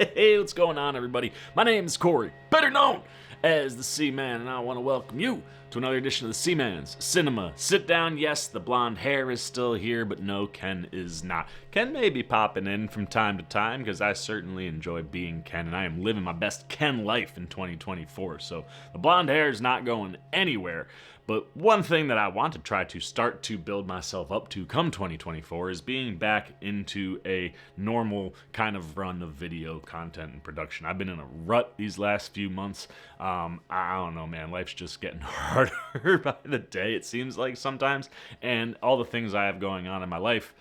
Hey, what's going on, everybody? My name is Corey, better known as the C-Man, and I want to welcome you to another edition of the C-Man's Cinema Sit-Down. Yes, the blonde hair is still here, but no, Ken is not. Ken may be popping in from time to time, because I certainly enjoy being Ken, and I am living my best Ken life in 2024, so the blonde hair is not going anywhere. But one thing that I want to try to start to build myself up to come 2024 is being back into a normal kind of run of video content and production. I've been in a rut these last few months. I don't know, man. Life's just getting harder by the day, it seems like sometimes. And all the things I have going on in my life,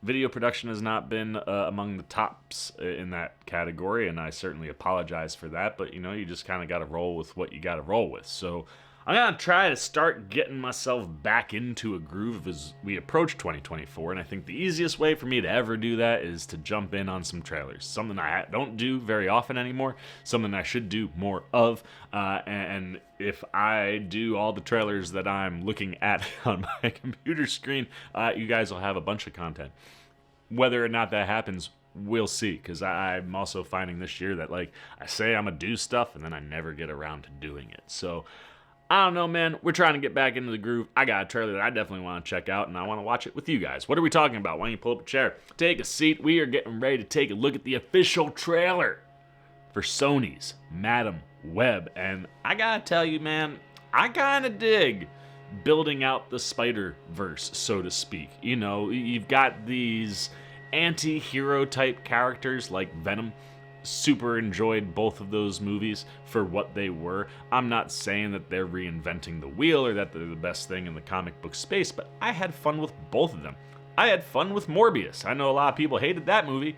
video production has not been among the tops in that category, and I certainly apologize for that. But, you just kind of got to roll with what you got to roll with. So I'm going to try to start getting myself back into a groove as we approach 2024, and I think the easiest way for me to ever do that is to jump in on some trailers. Something I don't do very often anymore, something I should do more of, and if I do all the trailers that I'm looking at on my computer screen, you guys will have a bunch of content. Whether or not that happens, we'll see, because I'm also finding this year that, I say I'm going to do stuff, and then I never get around to doing it. So I don't know, man. We're trying to get back into the groove. I got a trailer that I definitely want to check out, and I want to watch it with you guys. What are we talking about? Why don't you pull up a chair, take a seat? We are getting ready to take a look at the official trailer for Sony's Madam Web. And I gotta tell you, man, I kind of dig building out the Spider-Verse, so to speak. You've got these anti-hero type characters like Venom. Super enjoyed both of those movies for what they were. I'm not saying that they're reinventing the wheel or that they're the best thing in the comic book space, but I had fun with both of them. I had fun with Morbius. I know a lot of people hated that movie.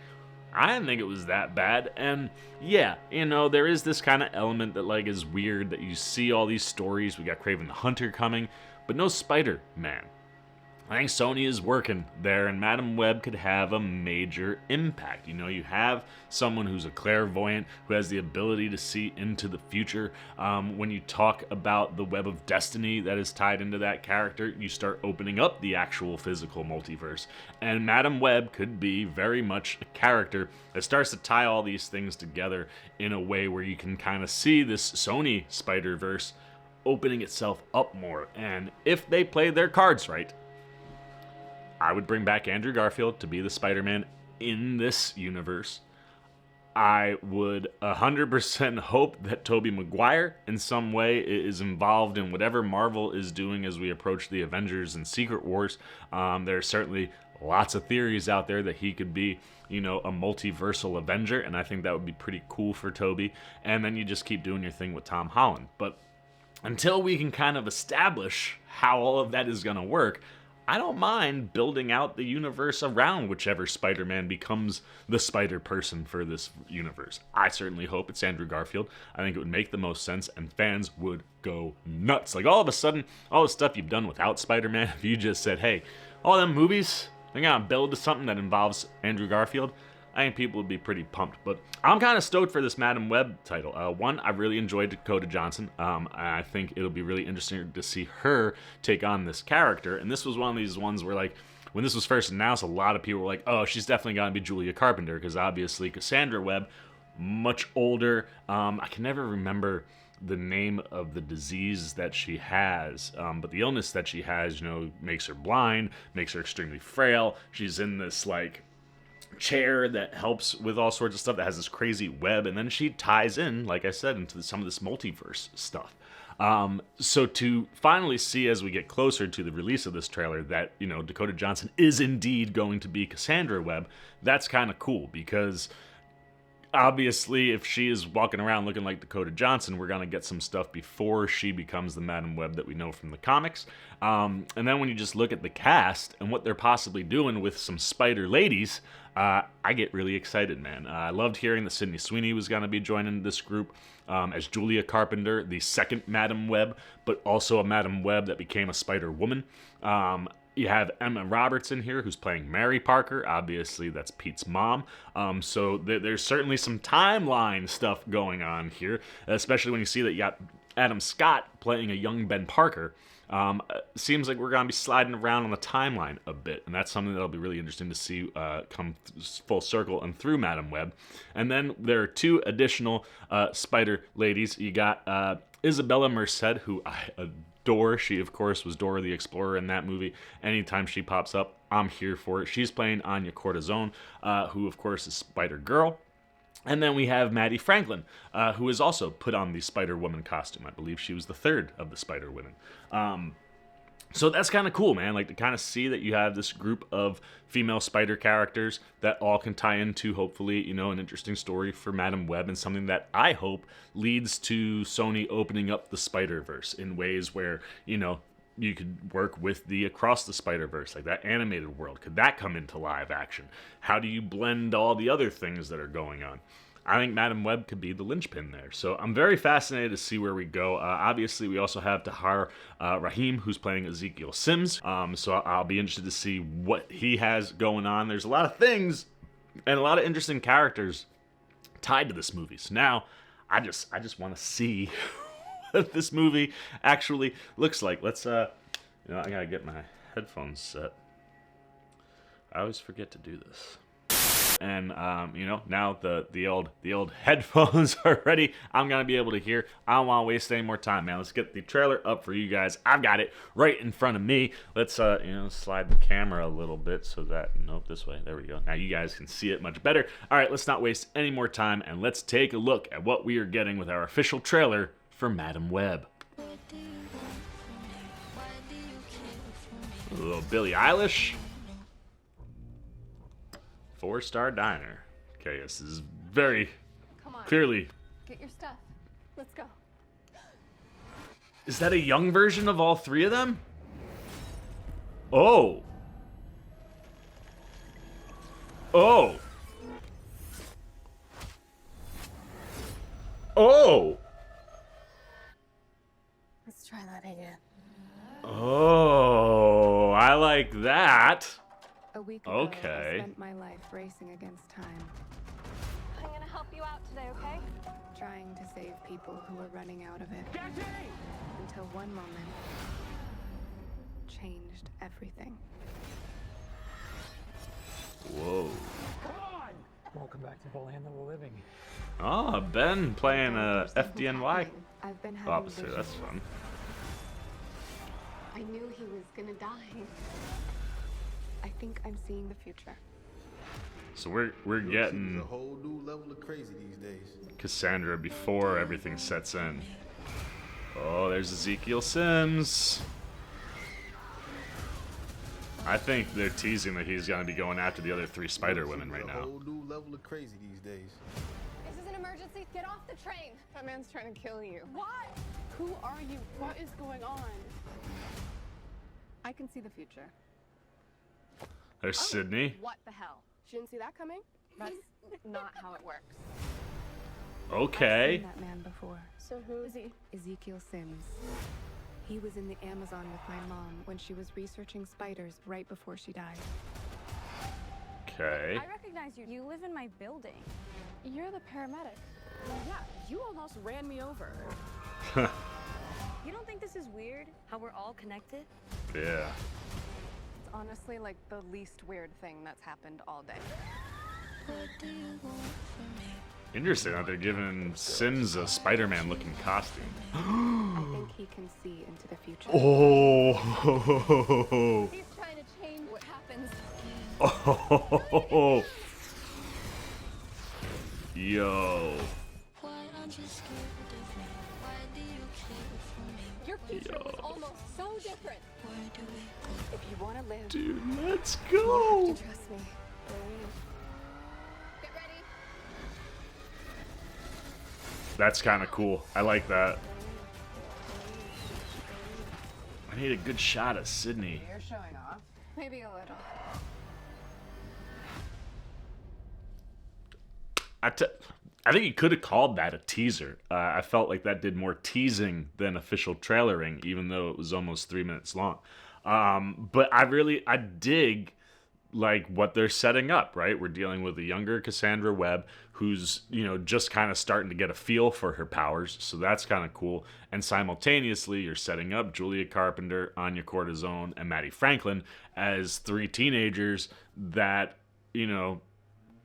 I didn't think it was that bad. And yeah, there is this kind of element that is weird, that you see all these stories. We got Kraven the Hunter coming, but no Spider-Man. I think Sony is working there, and Madam Web could have a major impact. You have someone who's a clairvoyant, who has the ability to see into the future. When you talk about the web of destiny that is tied into that character, you start opening up the actual physical multiverse. And Madam Web could be very much a character that starts to tie all these things together in a way where you can kind of see this Sony Spider-Verse opening itself up more. And if they play their cards right, I would bring back Andrew Garfield to be the Spider-Man in this universe. I would 100% hope that Tobey Maguire in some way is involved in whatever Marvel is doing as we approach the Avengers and Secret Wars. There's certainly lots of theories out there that he could be, a multiversal Avenger, and I think that would be pretty cool for Tobey. And then you just keep doing your thing with Tom Holland. But until we can kind of establish how all of that is going to work, I don't mind building out the universe around whichever Spider-Man becomes the Spider-Person for this universe. I certainly hope it's Andrew Garfield. I think it would make the most sense, and fans would go nuts. All of a sudden, all the stuff you've done without Spider-Man, if you just said, hey, all them movies, they're going to build to something that involves Andrew Garfield, I think people would be pretty pumped. But I'm kind of stoked for this Madam Web title. One, I really enjoyed Dakota Johnson. I think it'll be really interesting to see her take on this character. And this was one of these ones where, when this was first announced, a lot of people were like, oh, she's definitely going to be Julia Carpenter, because obviously Cassandra Webb, much older. I can never remember the name of the disease that she has, but the illness that she has, makes her blind, makes her extremely frail. She's in this, chair that helps with all sorts of stuff, that has this crazy web, and then she ties in, like I said, into some of this multiverse stuff. So to finally see, as we get closer to the release of this trailer, that Dakota Johnson is indeed going to be Cassandra Webb, that's kind of cool, because obviously, if she is walking around looking like Dakota Johnson, we're going to get some stuff before she becomes the Madam Web that we know from the comics. And then when you just look at the cast and what they're possibly doing with some Spider ladies, I get really excited, man. I loved hearing that Sydney Sweeney was going to be joining this group as Julia Carpenter, the second Madam Web, but also a Madam Web that became a Spider-Woman. You have Emma Roberts in here, who's playing Mary Parker. Obviously, that's Pete's mom. So there's certainly some timeline stuff going on here, especially when you see that you got Adam Scott playing a young Ben Parker. Seems like we're going to be sliding around on the timeline a bit, and that's something that'll be really interesting to see come full circle and through Madam Web. And then there are two additional spider ladies. You got Isabella Merced, who I adore. She, of course, was Dora the Explorer in that movie. Anytime she pops up, I'm here for it. She's playing Anya Cortisone, who, of course, is Spider-Girl. And then we have Maddie Franklin, who has also put on the Spider-Woman costume. I believe she was the third of the Spider-Women. So that's kind of cool, man. Like, to kind of see that you have this group of female spider characters that all can tie into, hopefully, you know, an interesting story for Madam Web, and something that I hope leads to Sony opening up the Spider-Verse in ways where, you know, you could work with the Across the Spider-Verse, like that animated world. Could that come into live action? How do you blend all the other things that are going on? I think Madam Web could be the linchpin there. So I'm very fascinated to see where we go. Obviously, we also have Tahar Rahim, who's playing Ezekiel Sims. So I'll be interested to see what he has going on. There's a lot of things and a lot of interesting characters tied to this movie. So now I just want to see what this movie actually looks like. Let's I gotta get my headphones set. I always forget to do this. And now the old headphones are ready. I'm gonna be able to hear. I don't want to waste any more time, man. Let's get the trailer up for you guys. I've got it right in front of me. Let's slide the camera a little bit so that this way. There we go. Now you guys can see it much better. All right, let's not waste any more time, and let's take a look at what we are getting with our official trailer for Madam Web. A little Billie Eilish. 4-star diner. Okay, this is very clearly. Get your stuff. Let's go. Is that a young version of all three of them? Oh. Oh. Oh. Let's try that again. Oh, I like that. A week ago, Okay. I spent my life racing against time, I'm gonna help you out today, okay? trying to save people who were running out of it. Until one moment changed everything. Whoa. Welcome back to the land of the living. Oh, Ben playing FDNY I've been having officer. visions. That's fun. I knew he was gonna die. I think I'm seeing the future. So we're It's getting a whole new level of crazy these days. Cassandra before everything sets in. Oh, there's Ezekiel Sims. I think they're teasing that he's gonna be going after the other three Spider Women right It's a now. whole new level of crazy these days. This is an emergency. Get off the train. That man's trying to kill you. What? Who are you? What is going on? I can see the future. There's Sydney. What the hell? She didn't see that coming? That's not how it works. I've Okay. seen that man before. So who is he? Ezekiel Sims. He was in the Amazon with my mom when she was researching spiders right before she died. Okay. I recognize you. You live in my building. You're the paramedic. Yeah, you almost ran me over. You don't think this is weird? How we're all connected? Yeah. It's honestly like the least weird thing that's happened all day. Interesting that they're giving Sims a Spider-Man looking costume. I think he can see into the future. Oh. He's trying to change what happens. Oh. Yo. Your future was almost so different. If you want to live, Dude, let's go. trust me. Get ready. That's kind of cool. I like that. I need a good shot of Sydney. You're showing off. Maybe a little. I think you could have called that a teaser. I felt like that did more teasing than official trailering, even though it was almost 3 minutes long. But I dig like what they're setting up, right? We're dealing with a younger Cassandra Webb who's, just kind of starting to get a feel for her powers. So that's kind of cool. And simultaneously, you're setting up Julia Carpenter, Anya Cortisone, and Maddie Franklin as 3 teenagers that,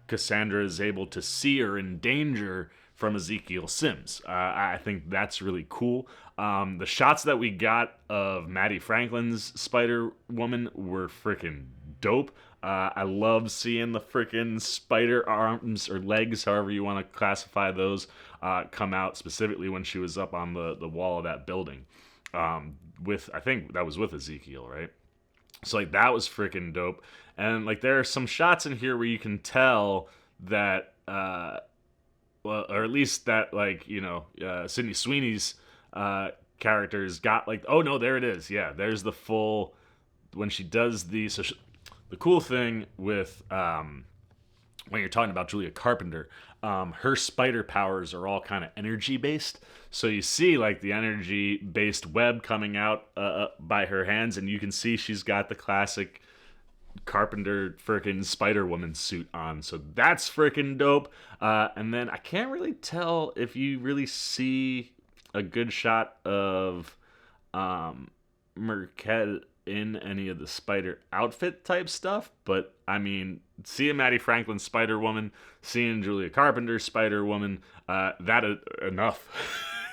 Cassandra is able to see are in danger from Ezekiel Sims. I think that's really cool. The shots that we got of Maddie Franklin's Spider-Woman were freaking dope. I love seeing the freaking spider arms or legs, however you want to classify those, come out, specifically when she was up on the wall of that building. I think that was with Ezekiel, right? So, like, that was freaking dope. And, like, there are some shots in here where you can tell that, well, or at least that, like, Sydney Sweeney's characters got, like, oh, no, there it is. Yeah, there's the full, when she does the, the cool thing with, when you're talking about Julia Carpenter, her spider powers are all kind of energy-based. So you see, like, the energy-based web coming out by her hands, and you can see she's got the classic Carpenter frickin' Spider-Woman suit on. So that's frickin' dope. And then I can't really tell if you really see a good shot of Marquette in any of the spider outfit type stuff, but I mean, seeing Maddie Franklin Spider-Woman, seeing Julia Carpenter Spider-Woman, enough.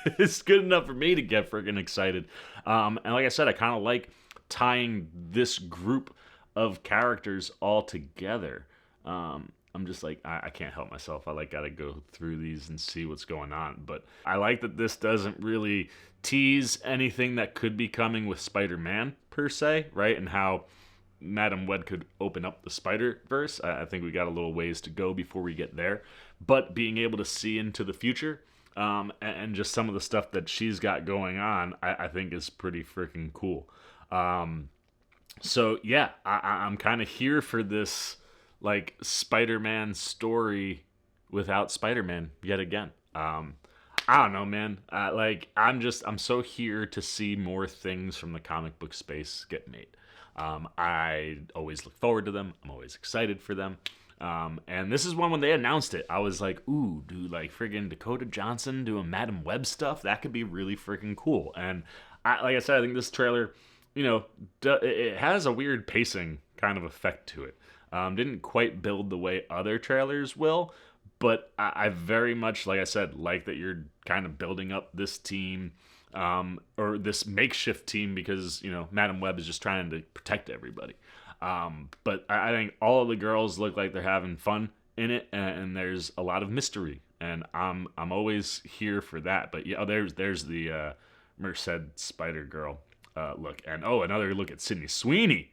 It's good enough for me to get freaking excited. And like I said, I kind of like tying this group of characters all together. I'm just like, I can't help myself. I gotta go through these and see what's going on. But I like that this doesn't really tease anything that could be coming with Spider-Man per se, right? And how Madam Web could open up the Spider-Verse. I think we got a little ways to go before we get there. But being able to see into the future, and just some of the stuff that she's got going on, I think is pretty freaking cool. So yeah, I'm kind of here for this, like, Spider-Man story without Spider-Man yet again. I don't know, man. I'm so here to see more things from the comic book space get made. I always look forward to them. I'm always excited for them. And this is one when they announced it, I was like, ooh, dude, like friggin' Dakota Johnson doing Madam Web stuff, that could be really freaking cool. And like I said, I think this trailer, it has a weird pacing kind of effect to it. Didn't quite build the way other trailers will, but I very much, like I said, like that you're kind of building up this team, or this makeshift team, because, Madam Web is just trying to protect everybody. But I think all of the girls look like they're having fun in it, and there's a lot of mystery, and I'm always here for that. But yeah, there's the Merced Spider Girl look, and another look at Sydney Sweeney.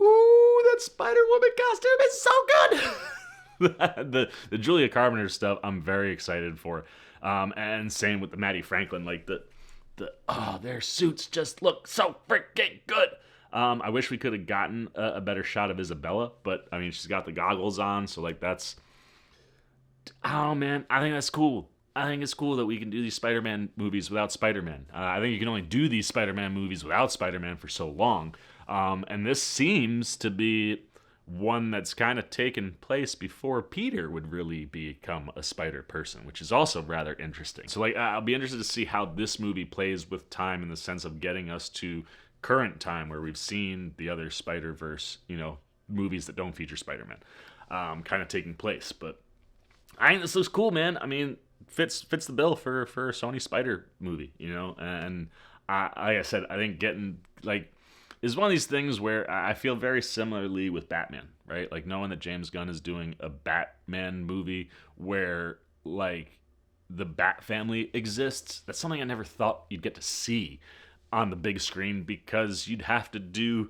Ooh, that Spider-Woman costume is so good. the Julia Carpenter stuff, I'm very excited for. And same with the Maddie Franklin, like their suits just look so freaking good. I wish we could have gotten a better shot of Isabella, but I mean, she's got the goggles on, so like that's, oh man, I think that's cool. I think it's cool that we can do these Spider-Man movies without Spider-Man. I think you can only do these Spider-Man movies without Spider-Man for so long. And this seems to be one that's kind of taken place before Peter would really become a spider person, which is also rather interesting. So like, I'll be interested to see how this movie plays with time, in the sense of getting us to current time where we've seen the other Spider-Verse, movies that don't feature Spider-Man, kind of taking place. But I think this looks cool, man. I mean, fits the bill for a Sony Spider movie, and like I said, I think getting, like, is one of these things where I feel very similarly with Batman, right? Like, knowing that James Gunn is doing a Batman movie where, like, the Bat family exists, that's something I never thought you'd get to see on the big screen, because you'd have to do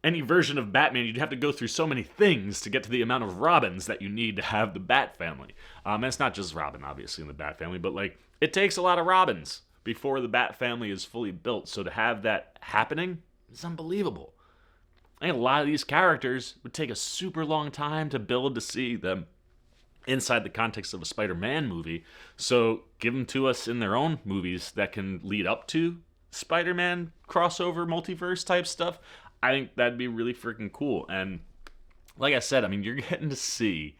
any version of Batman, you'd have to go through so many things to get to the amount of Robins that you need to have the Bat family. And it's not just Robin, obviously, in the Bat family, but, like, it takes a lot of Robins before the Bat family is fully built. So to have that happening is unbelievable. I think a lot of these characters would take a super long time to build to see them inside the context of a Spider-Man movie. So give them to us in their own movies that can lead up to Spider-Man crossover multiverse type stuff. I think that'd be really freaking cool. And like I said, I mean, you're getting to see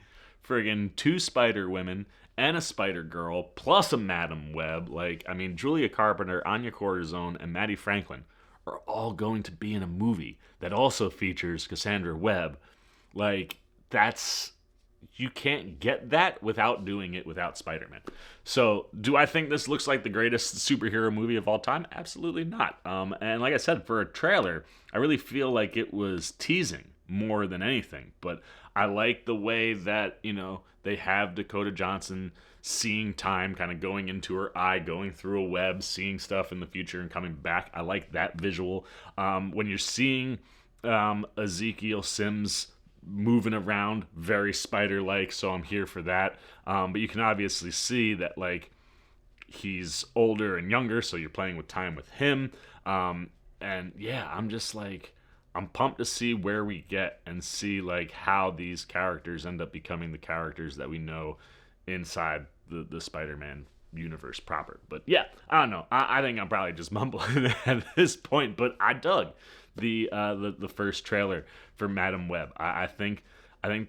friggin' 2 Spider Women and a Spider Girl plus a Madam Web. Like, I mean, Julia Carpenter, Anya Corazon, and Maddie Franklin are all going to be in a movie that also features Cassandra Webb. Like, that's, you can't get that without doing it without Spider-Man. So, do I think this looks like the greatest superhero movie of all time? Absolutely not. And like I said, for a trailer, I really feel like it was teasing more than anything. But I like the way that, you know, they have Dakota Johnson seeing time, kind of going into her eye, going through a web, seeing stuff in the future and coming back. I like that visual. When you're seeing Ezekiel Sims moving around, very spider-like, so I'm here for that. But you can obviously see that, like, he's older and younger, so you're playing with time with him. And yeah, I'm just like, I'm pumped to see where we get and see like how these characters end up becoming the characters that we know inside the Spider-Man universe proper. But yeah, I don't know. I think I'm probably just mumbling at this point, but I dug the first trailer for Madam Web. I think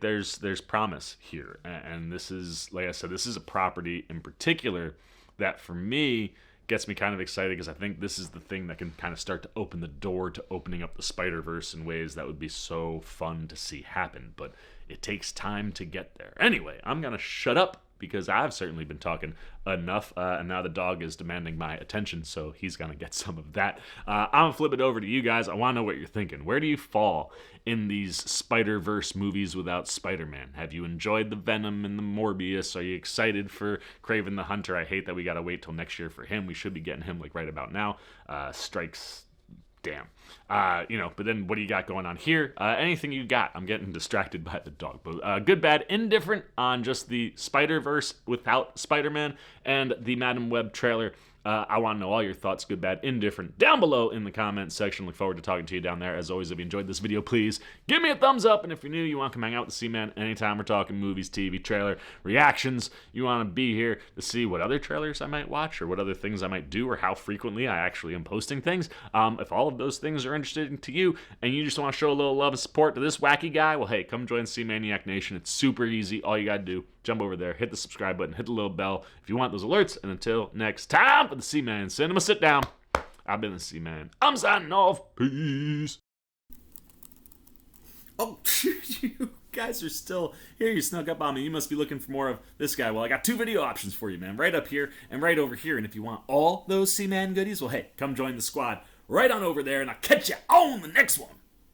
there's promise here, and this is, like I said, this is a property in particular that for me gets me kind of excited, because I think this is the thing that can kind of start to open the door to opening up the Spider-Verse in ways that would be so fun to see happen. But it takes time to get there. Anyway, I'm going to shut up because I've certainly been talking enough, and now the dog is demanding my attention, so he's going to get some of that. I'm going to flip it over to you guys. I want to know what you're thinking. Where do you fall in these Spider-Verse movies without Spider-Man? Have you enjoyed the Venom and the Morbius? Are you excited for Kraven the Hunter? I hate that we got to wait till next year for him. We should be getting him like right about now. Strikes... Damn. But then what do you got going on here? Anything you got? I'm getting distracted by the dog. But good, bad, indifferent on just the Spider-Verse without Spider-Man and the Madam Web trailer. I want to know all your thoughts, good, bad, indifferent, down below in the comments section. Look forward to talking to you down there. As always, if you enjoyed this video, please give me a thumbs up. And if you're new, you want to come hang out with the C-Man anytime we're talking movies, TV, trailer, reactions, you want to be here to see what other trailers I might watch or what other things I might do or how frequently I actually am posting things. If all of those things are interesting to you and you just want to show a little love and support to this wacky guy, well, hey, come join C-Maniac Nation. It's super easy. All you got to do, jump over there, hit the subscribe button, hit the little bell if you want those alerts. And until next time, for the C-Man Cinema Sit Down, I've been the C-Man. I'm signing off. Peace. Oh, you guys are still here. You snuck up on me. You must be looking for more of this guy. Well, I got 2 video options for you, man. Right up here and right over here. And if you want all those C-Man goodies, well, hey, come join the squad right on over there, and I'll catch you on the next one.